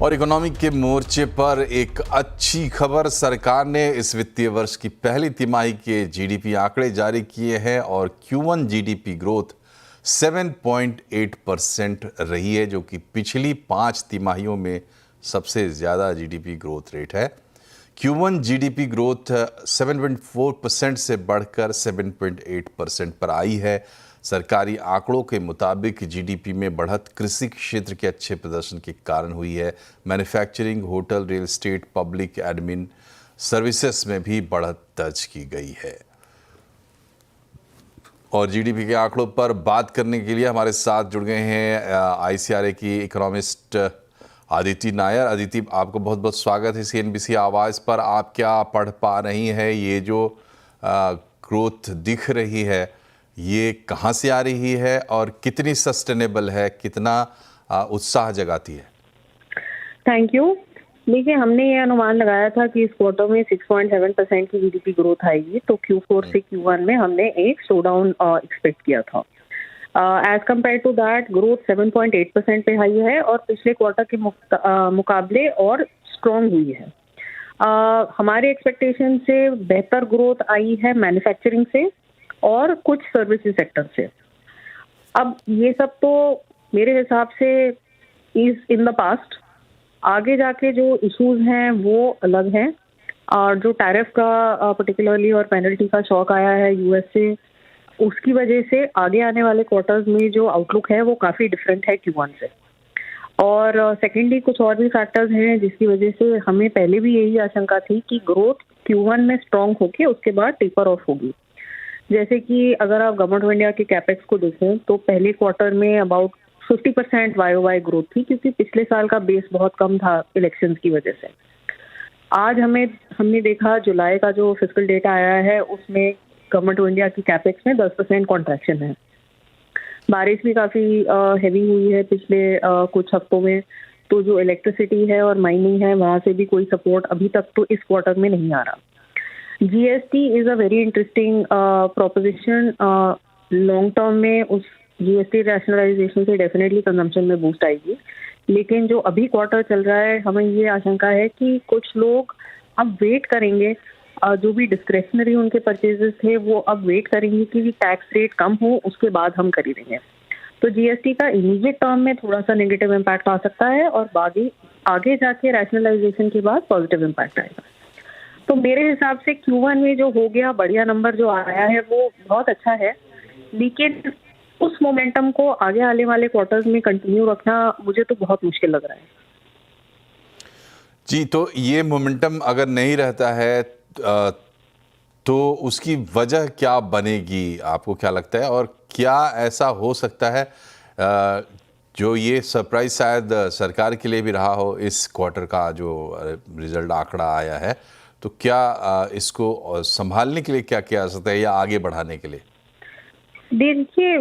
और इकोनॉमी के मोर्चे पर एक अच्छी खबर, सरकार ने इस वित्तीय वर्ष की पहली तिमाही के जीडीपी आंकड़े जारी किए हैं और Q1 जीडीपी ग्रोथ 7.8% रही है, जो कि पिछली 5 तिमाहियों में सबसे ज़्यादा जीडीपी ग्रोथ रेट है। Q1 जीडीपी ग्रोथ 7.4% से बढ़कर 7.8% पर आई है। सरकारी आंकड़ों के मुताबिक जीडीपी में बढ़त कृषि क्षेत्र के अच्छे प्रदर्शन के कारण हुई है। Manufacturing, hotel, real estate, public admin services में भी बढ़त दर्ज की गई है। और जीडीपी के आंकड़ों पर बात करने के लिए हमारे साथ जुड़ गए हैं आईसीआरए की इकोनॉमिस्ट अदिति नायर। अदिति, आपको बहुत बहुत स्वागत है CNBC आवाज़ पर। आप क्या पढ़ पा रही हैं? ये जो ग्रोथ दिख रही है, ये कहाँ से आ रही है और कितनी सस्टेनेबल है, कितना उत्साह जगाती है? Thank you. देखिए, हमने ये अनुमान लगाया था कि इस क्वार्टर में 6.7% की जीडीपी ग्रोथ आएगी, तो Q4 से Q1 में हमने एक स्लो डाउन एक्सपेक्ट किया था। As compare to that growth 7.8% पे हाई है और पिछले क्वार्टर के मुकाबले और स्ट्रॉन्ग हुई है। हमारे एक्सपेक्टेशन से बेहतर ग्रोथ आई है मैन्युफैक्चरिंग से और कुछ सर्विसेज सेक्टर से। अब ये सब तो मेरे हिसाब से इज इन द पास्ट। आगे जाके जो इश्यूज हैं वो अलग हैं, और जो टैरिफ का पर्टिकुलरली और पेनल्टी का शॉक आया है यूएस से, उसकी वजह से आगे आने वाले क्वार्टर्स में जो आउटलुक है वो काफ़ी डिफरेंट है Q1 से। और सेकेंडली कुछ और भी फैक्टर्स हैं जिसकी वजह से हमें पहले भी यही आशंका थी कि ग्रोथ Q1 में स्ट्रॉन्ग होके उसके बाद टेपर ऑफ होगी। जैसे कि अगर आप गवर्नमेंट ऑफ इंडिया के कैपेक्स को देखें तो पहले क्वार्टर में अबाउट 50% YOY ग्रोथ थी, क्योंकि पिछले साल का बेस बहुत कम था इलेक्शंस की वजह से। आज हमने देखा जुलाई का जो फिस्कल डेटा आया है उसमें गवर्नमेंट ऑफ इंडिया की कैपेक्स में 10% कॉन्ट्रैक्शन है। बारिश भी काफ़ी हैवी हुई है पिछले कुछ हफ्तों में, तो जो इलेक्ट्रिसिटी है और माइनिंग है वहाँ से भी कोई सपोर्ट अभी तक तो इस क्वार्टर में नहीं आ रहा। GST is a very interesting proposition. Long term में उस GST रैशनलाइजेशन से डेफिनेटली कंजम्पशन में बूस्ट आएगी, लेकिन जो अभी क्वार्टर चल रहा है हमें ये आशंका है कि कुछ लोग अब वेट करेंगे, जो भी डिस्क्रेशनरी उनके परचेजेस थे वो अब वेट करेंगे कि टैक्स रेट कम हो, उसके बाद हम खरीदेंगे। तो GST का इमीडिएट टर्म में थोड़ा सा नेगेटिव इम्पैक्ट आ सकता है और आगे जाके रैशनलाइजेशन के बाद पॉजिटिव इम्पैक्ट आएगा। तो मेरे हिसाब से Q1 में जो हो गया, बढ़िया नंबर जो आया है वो बहुत अच्छा है, लेकिन उस मोमेंटम को आगे आने वाले क्वार्टर्स में कंटिन्यू रखना मुझे तो बहुत मुश्किल लग रहा है। जी, तो ये मोमेंटम अगर नहीं रहता है तो उसकी वजह क्या बनेगी, आपको क्या लगता है? और क्या ऐसा हो सकता है जो ये सरप्राइज शायद सरकार के लिए भी रहा हो, इस क्वार्टर का जो रिजल्ट आंकड़ा आया है, तो क्या इसको संभालने के लिए क्या किया जा सकता है या आगे बढ़ाने के लिए? देखिए,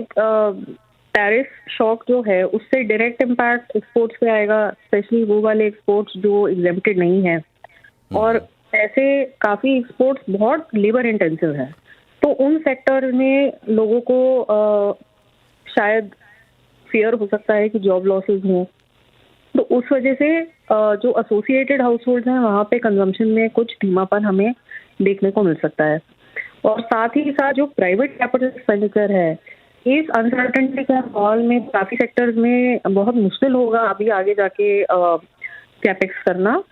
टैरिफ शॉक जो है उससे डायरेक्ट इम्पैक्ट एक्सपोर्ट्स पे आएगा, स्पेशली वो वाले एक्सपोर्ट्स जो एग्जेम्प्टेड नहीं है, और ऐसे काफ़ी एक्सपोर्ट्स बहुत लेबर इंटेंसिव है, तो उन सेक्टर में लोगों को शायद फियर हो सकता है कि जॉब लॉसेस हों। तो उस वजह से जो एसोसिएटेड हाउस होल्ड हैं वहाँ पे कंजम्पशन में कुछ धीमापन हमें देखने को मिल सकता है। और साथ ही साथ जो प्राइवेट कैपिटल एक्सपेंडिचर है, इस अनसर्टेनिटी के माहौल में काफ़ी सेक्टर्स में बहुत मुश्किल होगा अभी आगे जाके कैपेक्स करना।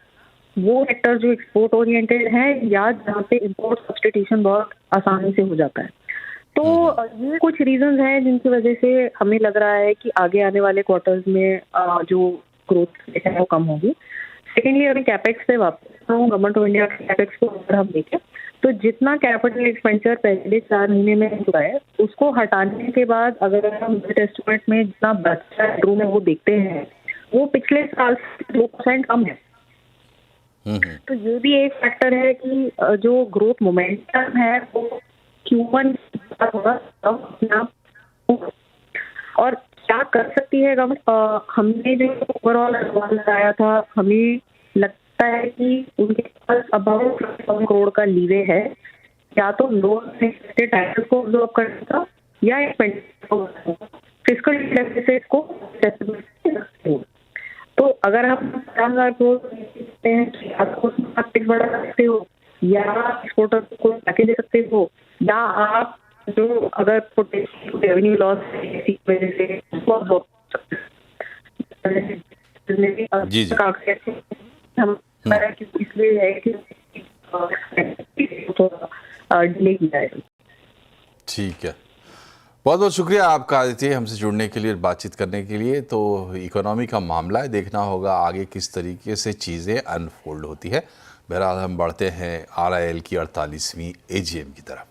वो सेक्टर जो एक्सपोर्ट ओरिएंटेड है या जहाँ पे इंपोर्ट सब्स्टिट्यूशन बहुत आसानी से हो जाता है। तो ये कुछ रीजंस हैं जिनकी वजह से हमें लग रहा है कि आगे आने वाले क्वार्टर्स में जो ग्रोथ है वो कम होगी। सेकेंडली, अगर कैपेक्स पे वापस आऊँ, गवर्नमेंट ऑफ इंडिया के कैपेक्स को अगर हम देखें तो जितना कैपिटल एक्सपेंडिचर पहले 4 महीने में हुआ है उसको हटाने के बाद अगर हम बजट एस्टिमेट में जितना बचा हेडरूम है वो देखते हैं, वो पिछले साल से 2% कम है। तो ये भी एक फैक्टर है कि जो ग्रोथ मोमेंटम है वो Q1 होगा। और क्या कर सकती है गवर्नमेंट? हमने जो ओवरऑल अनुमान लगाया था, हमें लगता है कि उनके पास अबाउट 1,000 करोड़ का लीवे है, या तो लोअर टैक्सेस को अब्सॉर्ब करने का या फिस्कल डेफिसिट को। तो अगर हम 50,000 करोड़ देखते हैं तो या तो उसमें आप टैक्स बढ़ा सकते हो, या एक्सपोर्टर को पैकेज दे सकते हो, या आप जो अगर पोटेंशियल रेवेन्यू लॉस है इसी की वजह से उसको absorb कर सकते हैं। जितने भी जी जी। कागज हैं, हम कि इसलिए है कि थोड़ा डिले किया है। ठीक है, बहुत बहुत शुक्रिया आपका आदित्य, हमसे जुड़ने के लिए, बातचीत करने के लिए। तो इकोनॉमी का मामला है, देखना होगा आगे किस तरीके से चीज़ें अनफोल्ड होती है। बहरहाल हम बढ़ते हैं RIL की 48वीं AGM की तरफ।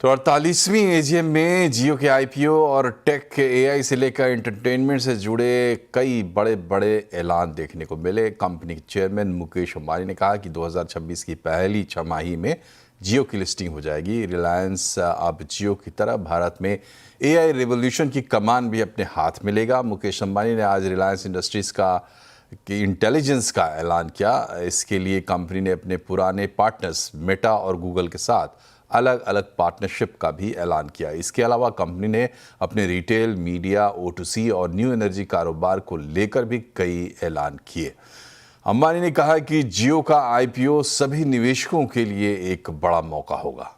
तो 48वीं AGM में जियो के IPO और टेक के AI से लेकर एंटरटेनमेंट से जुड़े कई बड़े बड़े ऐलान देखने को मिले। कंपनी के चेयरमैन मुकेश अंबानी ने कहा कि 2026 की पहली छमाही में जियो की लिस्टिंग हो जाएगी। रिलायंस अब जियो की तरह भारत में AI रेवोल्यूशन की कमान भी अपने हाथ में लेगा। मुकेश अंबानी ने आज रिलायंस इंडस्ट्रीज़ की इंटेलिजेंस का ऐलान किया। इसके लिए कंपनी ने अपने पुराने पार्टनर्स मेटा और गूगल के साथ अलग अलग पार्टनरशिप का भी ऐलान किया। इसके अलावा कंपनी ने अपने रिटेल, मीडिया, O2C और न्यू एनर्जी कारोबार को लेकर भी कई ऐलान किए। अंबानी ने कहा कि जियो का IPO सभी निवेशकों के लिए एक बड़ा मौका होगा।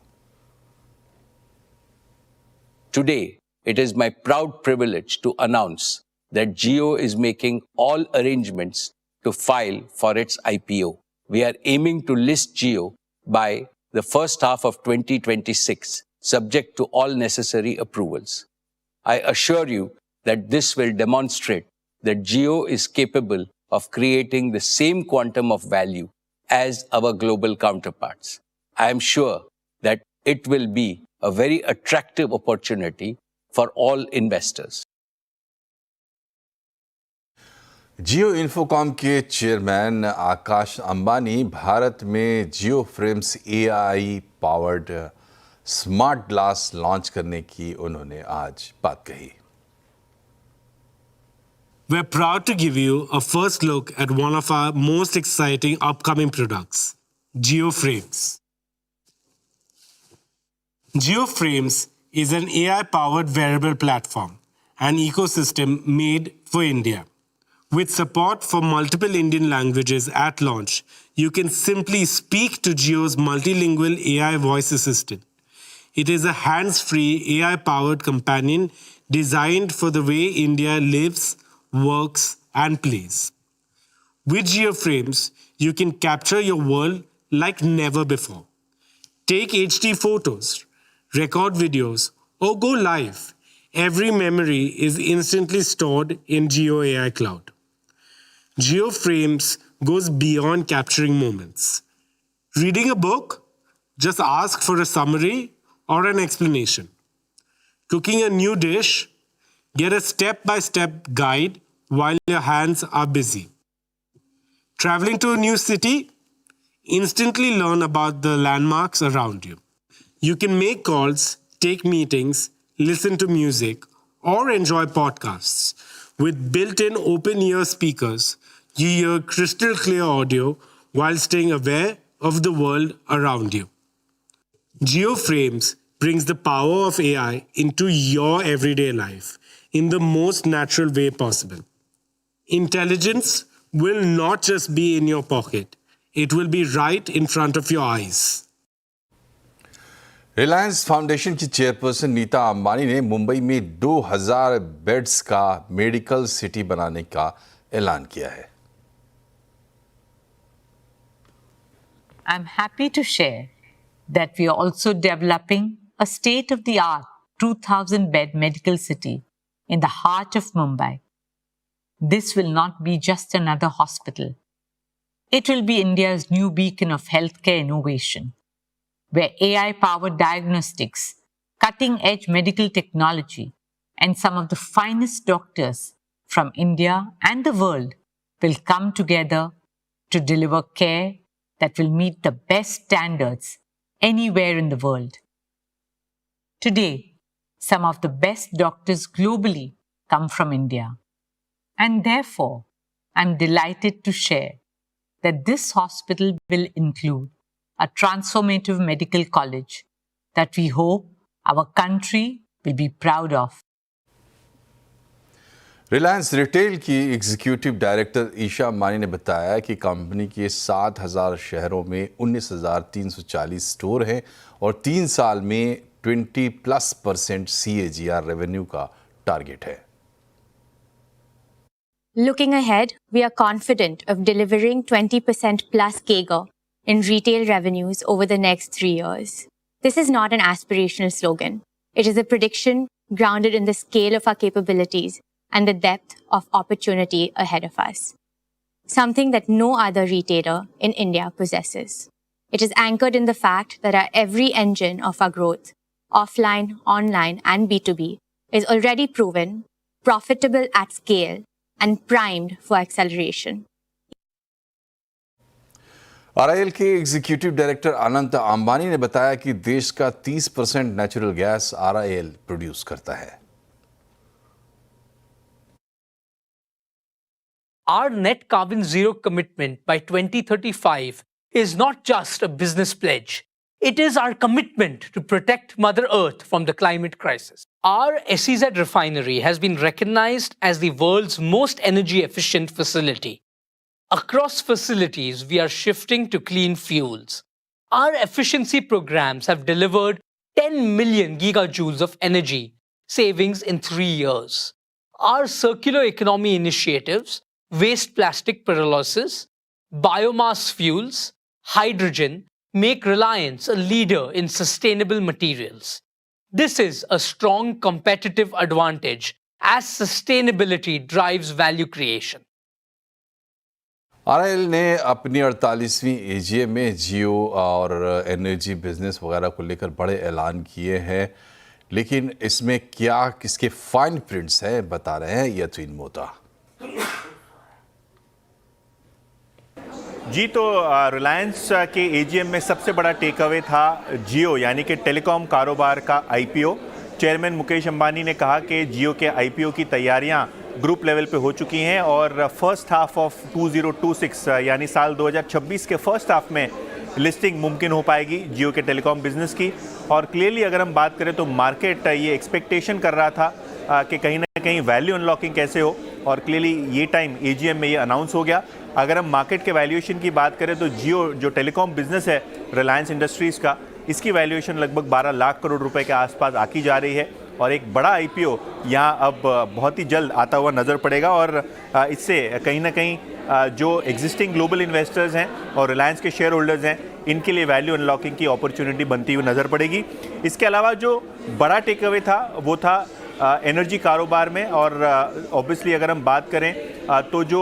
Today, it is my proud privilege to announce that Jio is making all arrangements to file for its IPO. We are aiming to list Jio by the first half of 2026, subject to all necessary approvals. I assure you that this will demonstrate that Jio is capable of creating the same quantum of value as our global counterparts. I am sure that it will be a very attractive opportunity for all investors. Jio Infocomm के chairman Akash Ambani Bharat में Jio Frames AI powered smart glass launch करने की उन्होंने आज बात कही। We're proud to give you a first look at one of our most exciting upcoming products, JioFrames. JioFrames is an AI-powered wearable platform and ecosystem made for India. With support for multiple Indian languages at launch, you can simply speak to Jio's multilingual AI voice assistant. It is a hands-free AI-powered companion designed for the way India lives, works, and plays. With JioFrames, you can capture your world like never before. Take HD photos, record videos, or go live. Every memory is instantly stored in Jio AI Cloud. JioFrames goes beyond capturing moments. Reading a book? Just ask for a summary or an explanation. Cooking a new dish? Get a step-by-step guide while your hands are busy. Traveling to a new city? Instantly learn about the landmarks around you. You can make calls, take meetings, listen to music, or enjoy podcasts. With built-in open-ear speakers, you hear crystal clear audio while staying aware of the world around you. JioFrames brings the power of AI into your everyday life in the most natural way possible. Intelligence will not just be in your pocket, it will be right in front of your eyes. Reliance foundation की chairperson Nita Ambani ने मुंबई में 2000 beds का medical city बनाने का ऐलान किया है। I'm happy to share that we are also developing a state-of-the-art 2,000-bed medical city in the heart of Mumbai. This will not be just another hospital. It will be India's new beacon of healthcare innovation, where AI-powered diagnostics, cutting-edge medical technology, and some of the finest doctors from India and the world will come together to deliver care that will meet the best standards anywhere in the world. Today, some of the best doctors globally come from India. And therefore, I'm delighted to share that this hospital will include a transformative medical college that we hope our country will be proud of. Reliance retail की executive director Isha Ambani ने बताया कि company के 7,000 शहरों में 19,340 store हैं और 3 साल में 20+% CAGR रेवेन्यू का टारगेट है। Looking ahead, we are confident of delivering 20% plus CAGR in retail revenues over the next 3 years. This is not an aspirational slogan. It is a prediction grounded in the scale of our capabilities and the depth of opportunity ahead of us. Something that no other retailer in India possesses. It is anchored in the fact that our every engine of our growth, offline, online, and B2B, is already proven, profitable at scale, and primed for acceleration. RIL के executive director Anant Ambani ने बताया कि देश का 30% natural gas RIL produce करता है। Our net carbon zero commitment by 2035 is not just a business pledge. It is our commitment to protect Mother Earth from the climate crisis. Our SEZ refinery has been recognized as the world's most energy efficient facility. Across facilities, we are shifting to clean fuels. Our efficiency programs have delivered 10 million gigajoules of energy savings in 3 years. Our circular economy initiatives, waste plastic pyrolysis, biomass fuels, hydrogen, make Reliance a leader in sustainable materials. This is a strong competitive advantage as sustainability drives value creation. RIL ने अपनी 48वीं AGM में जियो और energy business वगैरह को लेकर बड़े ऐलान किए हैं, लेकिन इसमें क्या किसके फाइन प्रिंट्स हैं बता रहे हैं यतीन मोता। जी तो रिलायंस के एजीएम में सबसे बड़ा टेक अवे था जियो यानी कि टेलीकॉम कारोबार का आईपीओ। चेयरमैन मुकेश अंबानी ने कहा कि जियो के आईपीओ की तैयारियां ग्रुप लेवल पे हो चुकी हैं और फर्स्ट हाफ ऑफ 2026 यानी साल 2026 के फर्स्ट हाफ में लिस्टिंग मुमकिन हो पाएगी जियो के टेलीकॉम बिजनेस की। और क्लियरली अगर हम बात करें तो मार्केट ये एक्सपेक्टेशन कर रहा था कि कहीं ना कहीं वैल्यू अनलॉकिंग कैसे हो, और क्लियरली ये टाइम एजीएम में ये अनाउंस हो गया। अगर हम मार्केट के वैल्यूएशन की बात करें तो जियो जो टेलीकॉम बिजनेस है रिलायंस इंडस्ट्रीज़ का, इसकी वैल्यूएशन लगभग 12 लाख करोड़ रुपए के आसपास आकी जा रही है और एक बड़ा आईपीओ यहाँ अब बहुत ही जल्द आता हुआ नज़र पड़ेगा। और इससे कहीं ना कहीं जो एग्जिस्टिंग ग्लोबल इन्वेस्टर्स हैं और रिलायंस के शेयर होल्डर्स हैं, इनके लिए वैल्यू अनलॉकिंग की अपॉर्चुनिटी बनती हुई नज़र पड़ेगी। इसके अलावा जो बड़ा टेक अवे था वो था एनर्जी कारोबार में। और ऑब्वियसली अगर हम बात करें तो जो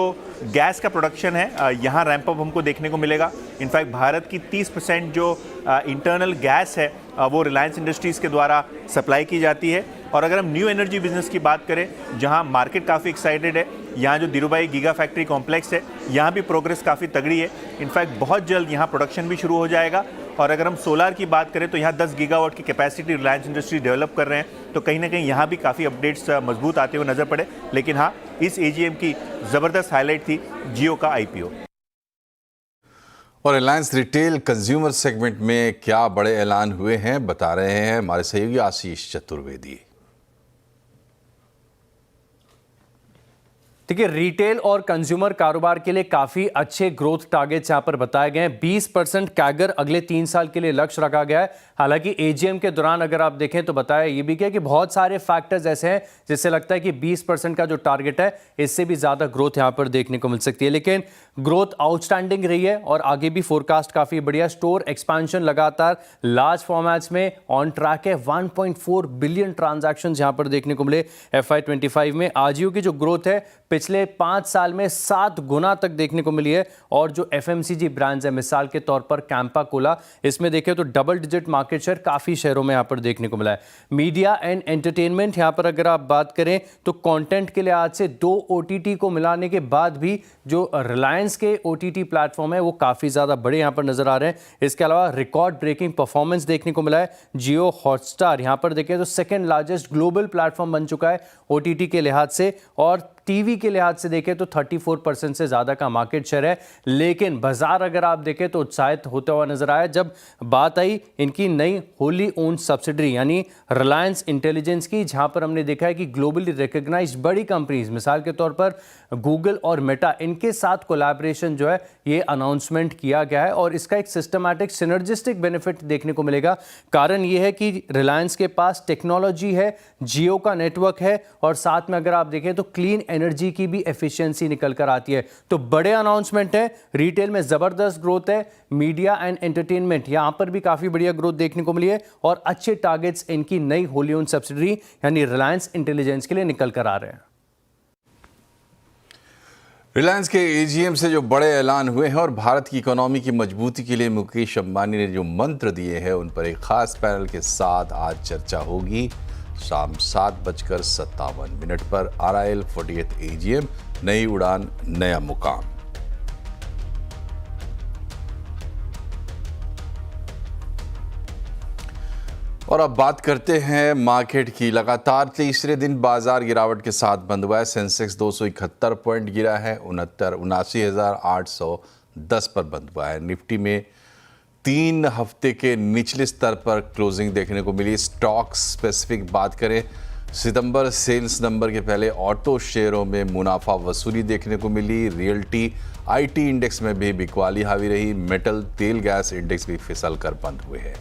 गैस का प्रोडक्शन है यहाँ रैंप अप हमको देखने को मिलेगा। इनफैक्ट भारत की 30% जो इंटरनल गैस है वो रिलायंस इंडस्ट्रीज़ के द्वारा सप्लाई की जाती है। और अगर हम न्यू एनर्जी बिजनेस की बात करें जहाँ मार्केट काफ़ी एक्साइटेड है, यहाँ जो धीरूभाई गीगा फैक्ट्री कॉम्प्लेक्स है यहाँ भी प्रोग्रेस काफ़ी तगड़ी है। इनफैक्ट बहुत जल्द यहाँ प्रोडक्शन भी शुरू हो जाएगा। और अगर हम सोलार की बात करें तो यहाँ 10 गीगावाट की कैपेसिटी रिलायंस इंडस्ट्री डेवलप कर रहे हैं, तो कहीं ना कहीं यहाँ भी काफ़ी अपडेट्स मजबूत आते हुए नज़र पड़े। लेकिन हाँ, इस एजीएम की ज़बरदस्त हाईलाइट थी जियो का आईपीओ। और रिलायंस रिटेल कंज्यूमर सेगमेंट में क्या बड़े ऐलान हुए हैं बता रहे हैं हमारे सहयोगी आशीष चतुर्वेदी। देखिए, रिटेल और कंज्यूमर कारोबार के लिए काफी अच्छे ग्रोथ टारगेट्स यहां पर बताए गए हैं। 20% कैगर अगले 3 साल के लिए लक्ष्य रखा गया है। हालांकि एजीएम के दौरान अगर आप देखें तो बताया ये भी गया कि बहुत सारे फैक्टर्स ऐसे हैं जिससे लगता है कि 20% का जो टारगेट है इससे भी ज्यादा ग्रोथ यहां पर देखने को मिल सकती है। लेकिन ग्रोथ आउटस्टैंडिंग रही है और आगे भी फोरकास्ट काफी बढ़िया। स्टोर एक्सपेंशन लगातार लार्ज फॉर्मेट्स में ऑन ट्रैक है। 1.4 बिलियन ट्रांजैक्शंस यहां पर देखने को मिले FY25 में। आजियो की जो ग्रोथ है पिछले 5 साल में 7 गुना तक देखने को मिली है। और जो FMCG ब्रांड्स है, मिसाल के तौर पर कैंपा कोला, इसमें देखें तो डबल डिजिट मार्केट शेयर काफी शहरों में यहां पर देखने को मिला है। मीडिया एंड एंटरटेनमेंट यहां पर अगर आप बात करें तो कंटेंट के लिए आज से 2 OTT को मिलाने के बाद भी जो रिलायंस के OTT प्लेटफॉर्म है वो काफी ज्यादा बड़े यहां पर नजर आ रहे हैं। इसके अलावा रिकॉर्ड ब्रेकिंग परफॉर्मेंस देखने को मिला है। जियो हॉटस्टार यहां पर देखें तो सेकंड लार्जेस्ट ग्लोबल प्लेटफॉर्म बन चुका है OTT के लिहाज से। और टीवी के लिहाज से देखें तो 34% से ज़्यादा का मार्केट शेयर है, लेकिन बाजार अगर आप देखें तो उत्साहित होता हुआ नजर आया जब बात आई इनकी नई होली ओन्ड सब्सिडरी यानी रिलायंस इंटेलिजेंस की, जहां पर हमने देखा है कि ग्लोबली रिकॉग्नाइज्ड बड़ी कंपनीज, मिसाल के तौर पर गूगल और मेटा, इनके साथ कोलैबोरेशन जो है ये अनाउंसमेंट किया गया है और इसका एक सिस्टमैटिक सिनर्जिस्टिक बेनिफिट देखने को मिलेगा। कारण ये है कि रिलायंस के पास टेक्नोलॉजी है, जियो का नेटवर्क है और साथ में अगर आप देखें तो क्लीन एनर्जी की भी एफिशिएंसी निकल कर आती है। तो बड़े अनाउंसमेंट है, रिटेल में जबरदस्त ग्रोथ है, मीडिया एंड एंटरटेनमेंट यहां पर भी काफी बढ़िया ग्रोथ देखने को मिली है और अच्छे टारगेट्स इनकी नई होली ओन्ड सब्सिडरी यानी रिलायंस इंटेलिजेंस के लिए निकल कर आ रहे हैं। रिलायंस के एजीएम से जो बड़े ऐलान हुए हैं और भारत की इकोनॉमी की मजबूती के लिए मुकेश अंबानी ने जो मंत्र दिए हैं उन पर एक खास पैनल के साथ आज चर्चा होगी। शाम 7:57 पर RIL 40th एजीएम, नई उड़ान नया मुकाम। और अब बात करते हैं मार्केट की। लगातार तीसरे दिन बाजार गिरावट के साथ बंद हुआ है। सेंसेक्स 271 पॉइंट गिरा है, 79,810 पर बंद हुआ है। निफ्टी में 3 हफ्ते के निचले स्तर पर क्लोजिंग देखने को मिली। स्टॉक स्पेसिफिक बात करें, सितंबर सेल्स नंबर के पहले ऑटो शेयरों में मुनाफा वसूली देखने को मिली। रियल्टी IT इंडेक्स में भी बिकवाली हावी रही। मेटल तेल गैस इंडेक्स भी फिसल कर बंद हुए हैं।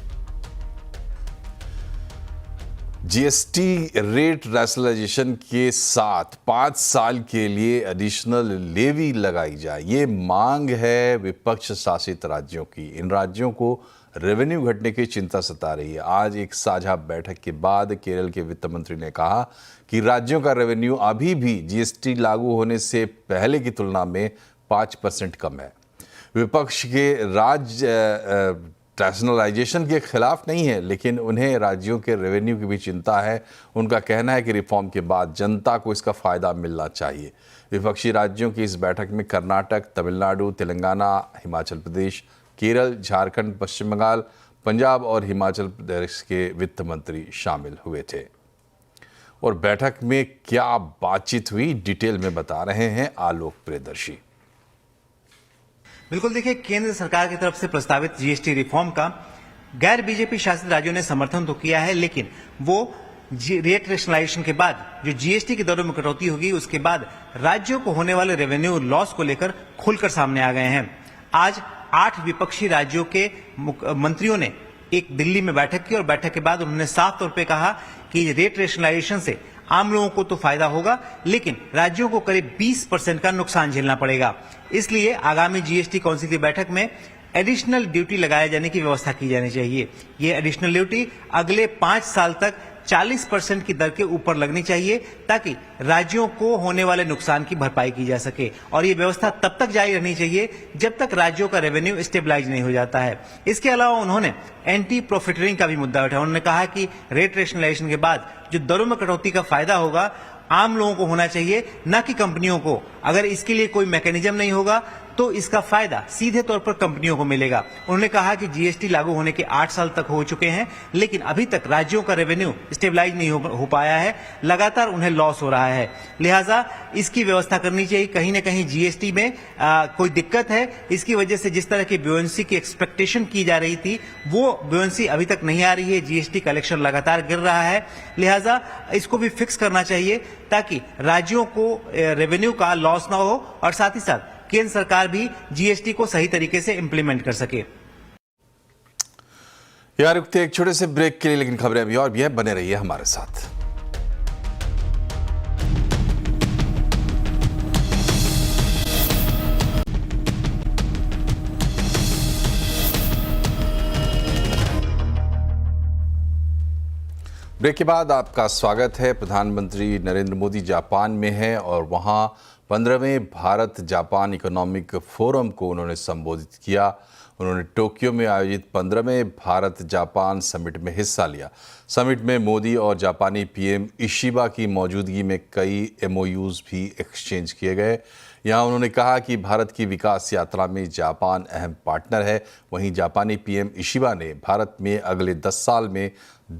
GST रेट रैशनलाइजेशन के साथ 5 साल के लिए एडिशनल लेवी लगाई जाए, ये मांग है विपक्ष शासित राज्यों की। इन राज्यों को रेवेन्यू घटने की चिंता सता रही है। आज एक साझा बैठक के बाद केरल के वित्त मंत्री ने कहा कि राज्यों का रेवेन्यू अभी भी GST लागू होने से पहले की तुलना में 5% कम है। विपक्ष के राज्य रैशनलाइजेशन के खिलाफ नहीं है, लेकिन उन्हें राज्यों के रेवेन्यू की भी चिंता है। उनका कहना है कि रिफॉर्म के बाद जनता को इसका फायदा मिलना चाहिए। विपक्षी राज्यों की इस बैठक में कर्नाटक, तमिलनाडु, तेलंगाना, हिमाचल प्रदेश, केरल, झारखंड, पश्चिम बंगाल, पंजाब और हिमाचल प्रदेश के वित्त मंत्री शामिल हुए थे। और बैठक में क्या बातचीत हुई, डिटेल में बता रहे हैं आलोक प्रियदर्शी। बिल्कुल, देखिए, केंद्र सरकार की तरफ से प्रस्तावित GST रिफॉर्म का गैर बीजेपी शासित राज्यों ने समर्थन तो किया है, लेकिन वो रेट रैशनलाइजेशन के बाद जो GST की दरों में कटौती होगी उसके बाद राज्यों को होने वाले रेवेन्यू लॉस को लेकर खुलकर सामने आ गए हैं। आज 8 विपक्षी राज्यों के मंत्रियों ने एक दिल्ली में बैठक की और बैठक के बाद उन्होंने साफ तौर पे कहा कि रेट रैशनलाइजेशन से आम लोगों को तो फायदा होगा, लेकिन राज्यों को करीब 20% का नुकसान झेलना पड़ेगा। इसलिए आगामी GST काउंसिल की बैठक में एडिशनल ड्यूटी लगाए जाने की व्यवस्था की जानी चाहिए। ये एडिशनल ड्यूटी अगले 5 साल तक 40% की दर के ऊपर लगनी चाहिए, ताकि राज्यों को होने वाले नुकसान की भरपाई की जा सके। और ये व्यवस्था तब तक जारी रहनी चाहिए जब तक राज्यों का रेवेन्यू स्टेबलाइज नहीं हो जाता है। इसके अलावा उन्होंने एंटी प्रॉफिटरिंग का भी मुद्दा उठाया। उन्होंने कहा कि रेट रैशनलाइजेशन के बाद जो दरों में कटौती का फायदा होगा आम लोगों को होना चाहिए, न कि कंपनियों को। अगर इसके लिए कोई मैकेनिज्म नहीं होगा तो इसका फायदा सीधे तौर पर कंपनियों को मिलेगा। उन्होंने कहा कि GST लागू होने के 8 साल तक हो चुके हैं, लेकिन अभी तक राज्यों का रेवेन्यू स्टेबलाइज नहीं हो पाया है, लगातार उन्हें लॉस हो रहा है। लिहाजा इसकी व्यवस्था करनी चाहिए। कहीं ना कहीं GST में कोई दिक्कत है, इसकी वजह से जिस तरह की ब्योएंसी की एक्सपेक्टेशन की जा रही थी वो ब्योएंसी अभी तक नहीं आ रही है। GST कलेक्शन लगातार गिर रहा है, लिहाजा इसको भी फिक्स करना चाहिए ताकि राज्यों को रेवेन्यू का लॉस ना हो और साथ ही साथ केंद्र सरकार भी GST को सही तरीके से इंप्लीमेंट कर सके। यार रुकते एक छोटे से ब्रेक के लिए, लेकिन खबरें अभी और भी है, बने रहिए हमारे साथ। ब्रेक के बाद आपका स्वागत है। प्रधानमंत्री नरेंद्र मोदी जापान में हैं और वहां 15वें भारत जापान इकोनॉमिक फोरम को उन्होंने संबोधित किया। उन्होंने टोक्यो में आयोजित 15वें भारत जापान समिट में हिस्सा लिया। समिट में मोदी और जापानी PM इशिबा की मौजूदगी में कई MOUs भी एक्सचेंज किए गए। यहाँ उन्होंने कहा कि भारत की विकास यात्रा में जापान अहम पार्टनर है। वहीं जापानी PM इशिबा ने भारत में अगले 10 साल में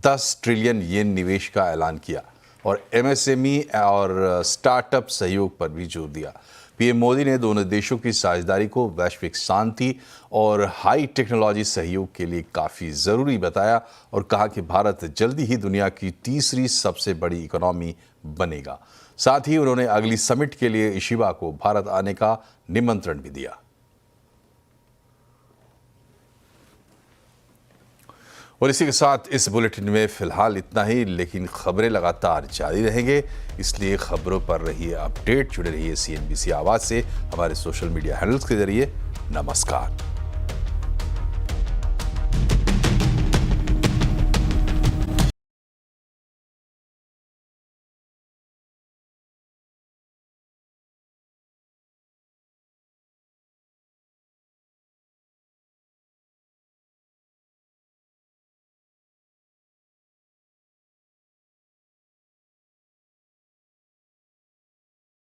10 ट्रिलियन येन निवेश का ऐलान किया। और MSME और स्टार्टअप सहयोग पर भी जोर दिया। पीएम मोदी ने दोनों देशों की साझेदारी को वैश्विक शांति और हाई टेक्नोलॉजी सहयोग के लिए काफ़ी ज़रूरी बताया और कहा कि भारत जल्दी ही दुनिया की तीसरी सबसे बड़ी इकोनॉमी बनेगा। साथ ही उन्होंने अगली समिट के लिए इशिबा को भारत आने का निमंत्रण भी दिया। और इसी के साथ इस बुलेटिन में फिलहाल इतना ही, लेकिन खबरें लगातार जारी रहेंगे, इसलिए खबरों पर रहिए अपडेट, जुड़े रहिए CNBC आवाज़ से हमारे सोशल मीडिया हैंडल्स के जरिए। नमस्कार।